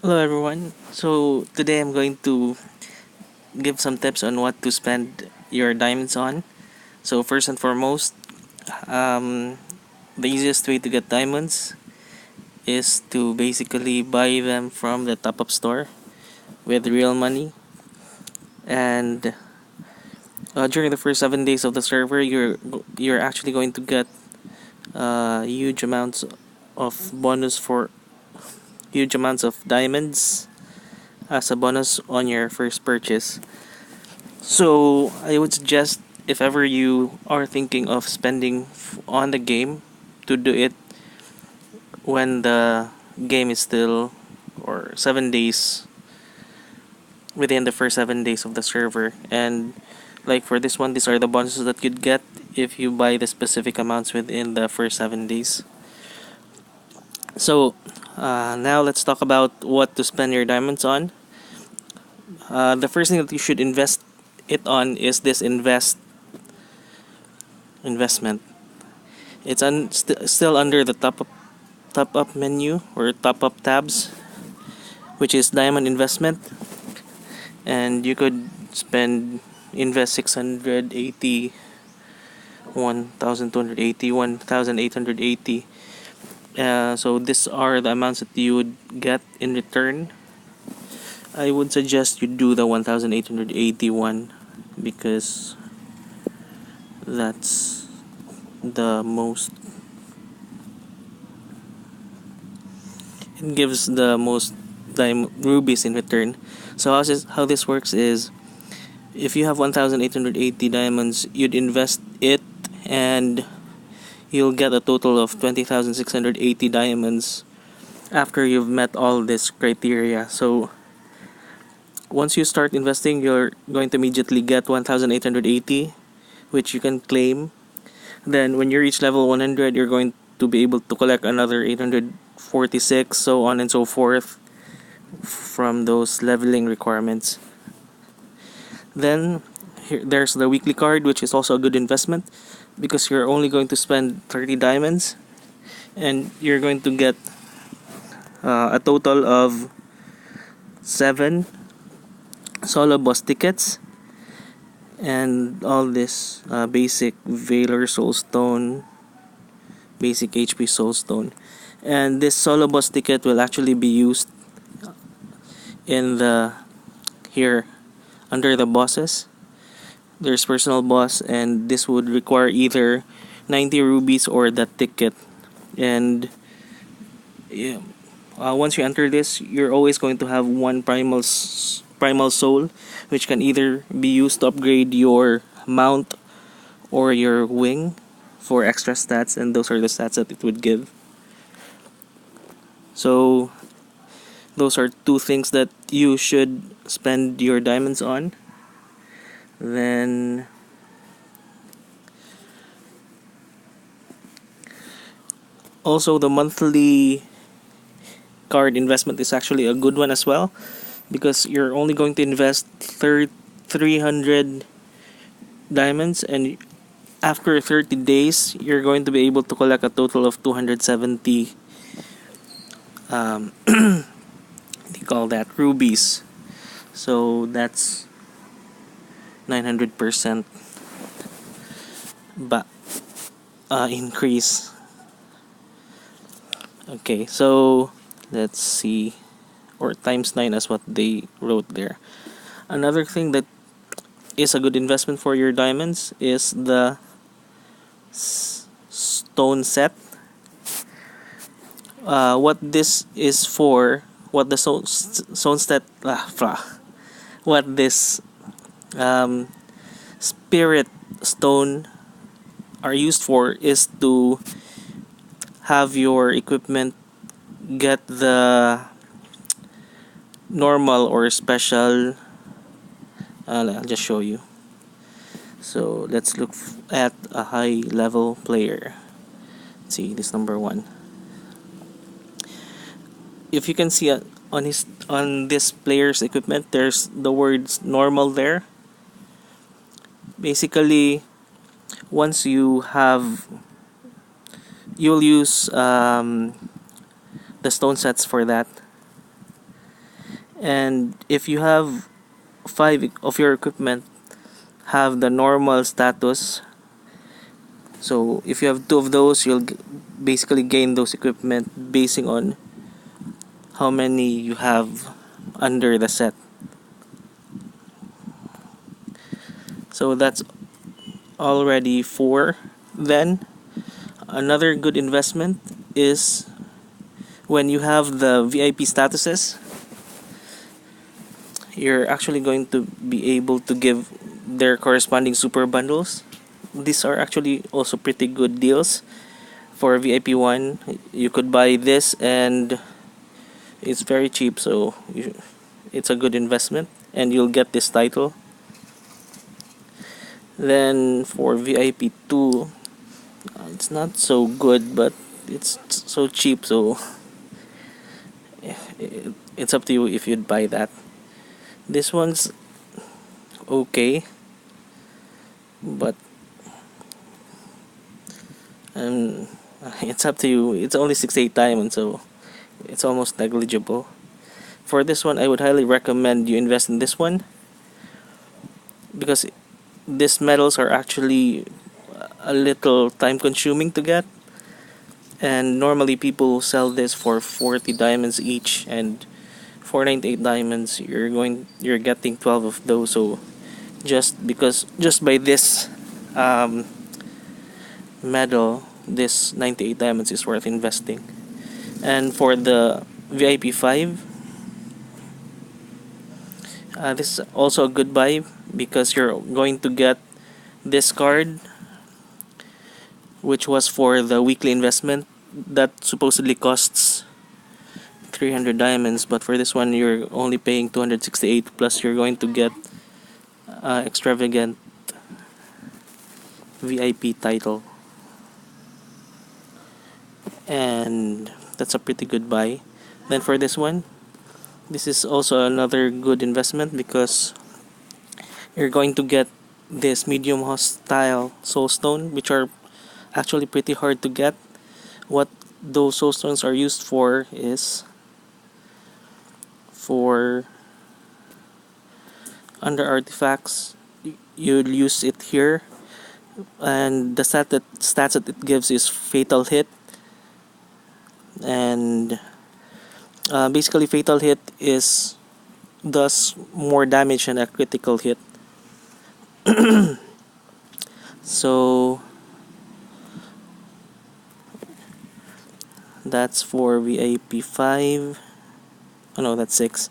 Hello everyone. So today I'm going to give some tips on what to spend your diamonds on. So first and foremost, um, the easiest way to get diamonds is to basically buy them from the top-up store with real money. And during the first 7 days of the server, you're actually going to get huge amounts of bonus for huge amounts of diamonds as a bonus on your first purchase. So I would suggest if ever you are thinking of spending on the game, to do it when the game is still or 7 days within the first 7 days of the server. And like for this one, these are the bonuses that you'd get if you buy the specific amounts within the first 7 days. So now let's talk about what to spend your diamonds on. The first thing that you should invest it on is this investment. It's still under the top up menu or top up tabs, which is diamond investment, and you could invest 680, 1,280, 1,880. So these are the amounts that you would get in return. I would suggest you do the 1,881 because that's the most. It gives the most rubies in return. So how this works is, if you have 1,880 diamonds, you'd invest it and you'll get a total of 20,680 diamonds after you've met all this criteria. So once you start investing, you're going to immediately get 1,880, which you can claim. Then when you reach level 100, you're going to be able to collect another 846, so on and so forth, from those leveling requirements. Then there's the weekly card, which is also a good investment because you're only going to spend 30 diamonds and you're going to get a total of 7 solo boss tickets and all this basic Valor Soulstone, basic HP Soulstone. And this solo boss ticket will actually be used in the here under the bosses. There's personal boss, and this would require either 90 rubies or that ticket. And yeah, once you enter this, you're always going to have one primal soul, which can either be used to upgrade your mount or your wing for extra stats, and those are the stats that it would give. So those are two things that you should spend your diamonds on. Then also the monthly card investment is actually a good one as well, because you're only going to invest 300 diamonds, and after 30 days you're going to be able to collect a total of 270 they call that rubies. So that's 900% but increase. Okay, so let's see, or times 9 as what they wrote there. Another thing that is a good investment for your diamonds is the stone set. What this is for, what the stone set, what this spirit stone are used for is to have your equipment get the normal or special. I'll just show you. So let's look at a high level player. Let's see, this number 1. If you can see on this player's equipment, there's the words normal there. Basically, once you'll use the stone sets for that. And if you have 5 of your equipment have the normal status, so if you have 2 of those, you'll basically gain those equipment basing on how many you have under the set. So that's already 4. Then another good investment is when you have the VIP statuses, you're actually going to be able to give their corresponding super bundles. These are actually also pretty good deals. For VIP 1, you could buy this and it's very cheap, so it's a good investment and you'll get this title. Then for VIP 2, it's not so good, but it's so cheap, so it's up to you if you'd buy that. This one's okay, but um, it's up to you. It's only 68 diamonds, so it's almost negligible. For this one, I would highly recommend you invest in this one because these medals are actually a little time consuming to get, and normally people sell this for 40 diamonds each, and for 98 diamonds you're getting 12 of those. So just by this medal, this 98 diamonds is worth investing. And for the VIP 5, this is also a good buy because you're going to get this card, which was for the weekly investment that supposedly costs 300 diamonds, but for this one you're only paying 268, plus you're going to get extravagant VIP title, and that's a pretty good buy. Then for this one, this is also another good investment because you're going to get this medium hostile soulstone, which are actually pretty hard to get. What those soulstones are used for is for under artifacts. You'll use it here, and the stats that it gives is fatal hit, and basically fatal hit is does more damage than a critical hit. So that's for VIP 5. Oh no, that's 6.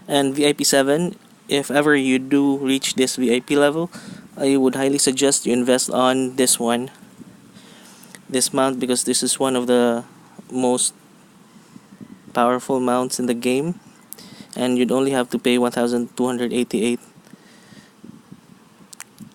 And VIP 7, if ever you do reach this VIP level, I would highly suggest you invest on this one, this mount, because this is one of the most powerful mounts in the game, and you'd only have to pay 1,288,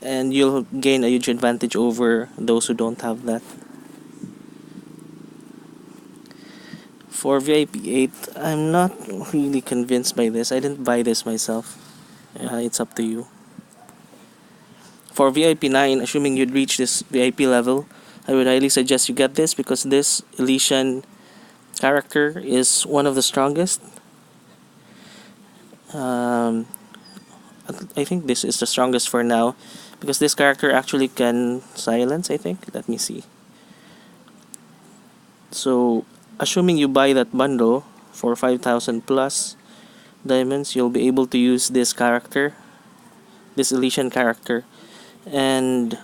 and you'll gain a huge advantage over those who don't have that. For VIP 8, I'm not really convinced by this. I didn't buy this myself. It's up to you. For VIP 9, assuming you'd reach this VIP level, I would highly suggest you get this because this Elysian character is one of the strongest. I think this is the strongest for now because this character actually can silence, I think. Let me see. So, assuming you buy that bundle for 5,000 plus diamonds, you'll be able to use this character, this Elysian character, and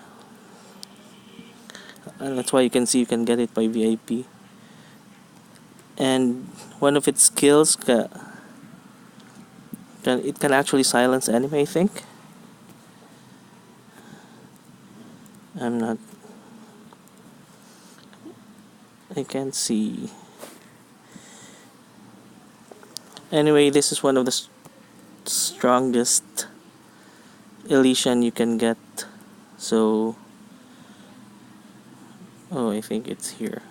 that's why you can see you can get it by VIP. And one of its skills, it can actually silence enemy, I think. I'm not... I can't see. Anyway, this is one of the strongest Elysian you can get. So... oh, I think it's here.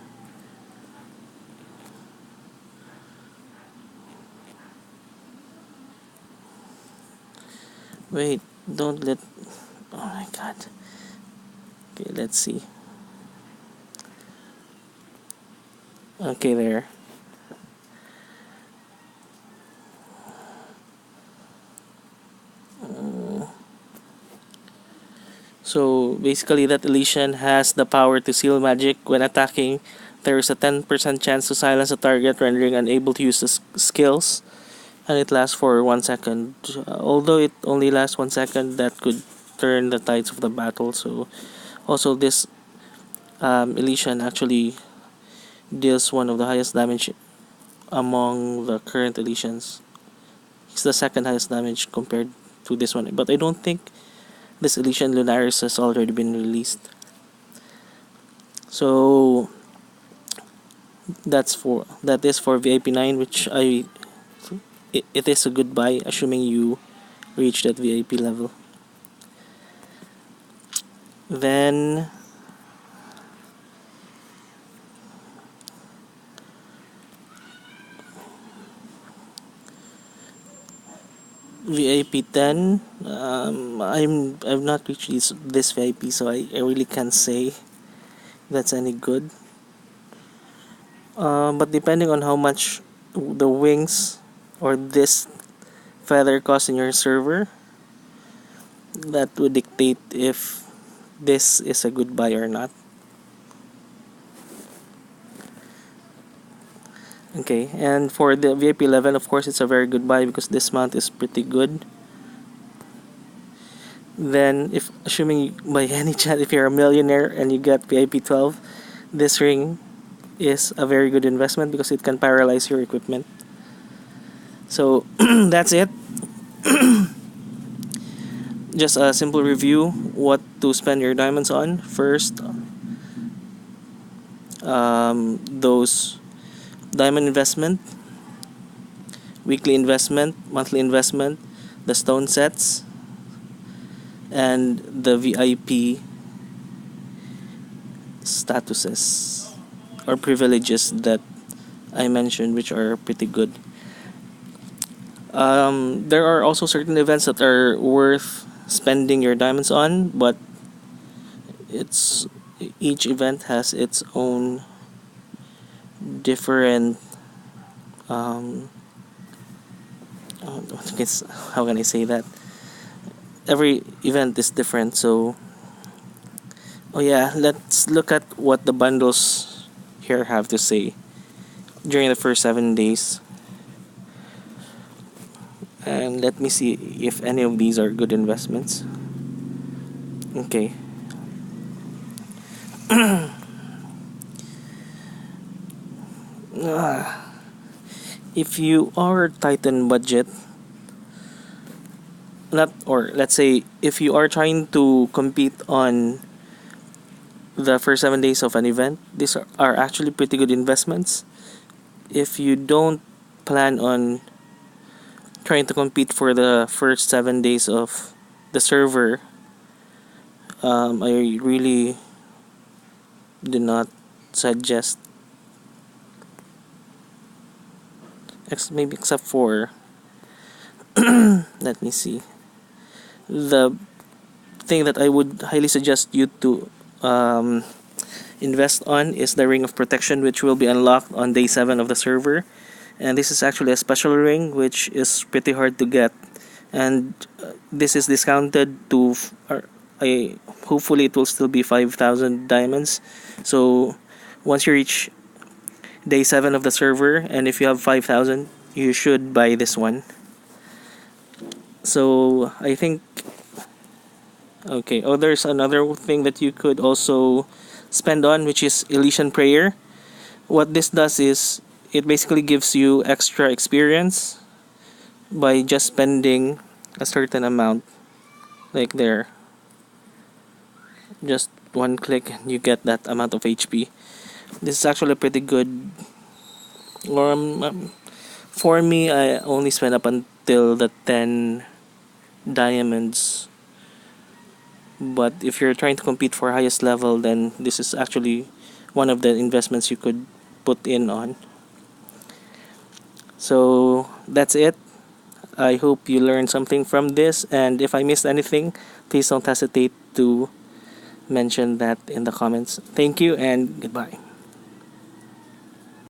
Wait, don't let... oh my god. Okay, let's see. Okay, there. So basically, that Elysian has the power to seal magic. When attacking, there is a 10% chance to silence a target, rendering unable to use the skills, and it lasts for 1 second. Although it only lasts 1 second, that could turn the tides of the battle. So also this Elysian actually deals one of the highest damage among the current Elysians. It's the second highest damage compared to this one, but I don't think this Elysian Lunaris has already been released. So that is for VIP 9, which it is a good buy, assuming you reach that VIP level. Then VIP 10, I've not reached this VIP, so I really can't say that's any good. But depending on how much the wings or this feather cost in your server, that would dictate if this is a good buy or not. Okay, and for the VIP 11, of course, it's a very good buy because this mount is pretty good. Then, if assuming by any chance if you're a millionaire and you get VIP 12, this ring is a very good investment because it can paralyze your equipment. So that's it. Just a simple review what to spend your diamonds on. First, those diamond investment, weekly investment, monthly investment, the stone sets, and the VIP statuses or privileges that I mentioned, which are pretty good. There are also certain events that are worth spending your diamonds on, but each event has its own different how can I say that? Every event is different, so let's look at what the bundles here have to say during the first 7 days. And let me see if any of these are good investments. Okay. If you are tight on budget, let's say if you are trying to compete on the first 7 days of an event, these are actually pretty good investments. If you don't plan on trying to compete for the first 7 days of the server, I really do not suggest, maybe except for let me see, the thing that I would highly suggest you to invest on is the Ring of Protection, which will be unlocked on day 7 of the server. And this is actually a special ring which is pretty hard to get, and this is discounted to hopefully it will still be 5,000 diamonds. So once you reach day 7 of the server, and if you have 5,000, you should buy this one. So I think there's another thing that you could also spend on, which is Elysian Prayer. What this does is it basically gives you extra experience by just spending a certain amount, like there. Just one click and you get that amount of HP. This is actually pretty good. For me, I only spent up until the 10 diamonds. But if you're trying to compete for highest level, then this is actually one of the investments you could put in on. So that's it. I hope you learned something from this, and if I missed anything, please don't hesitate to mention that in the comments. Thank you and goodbye.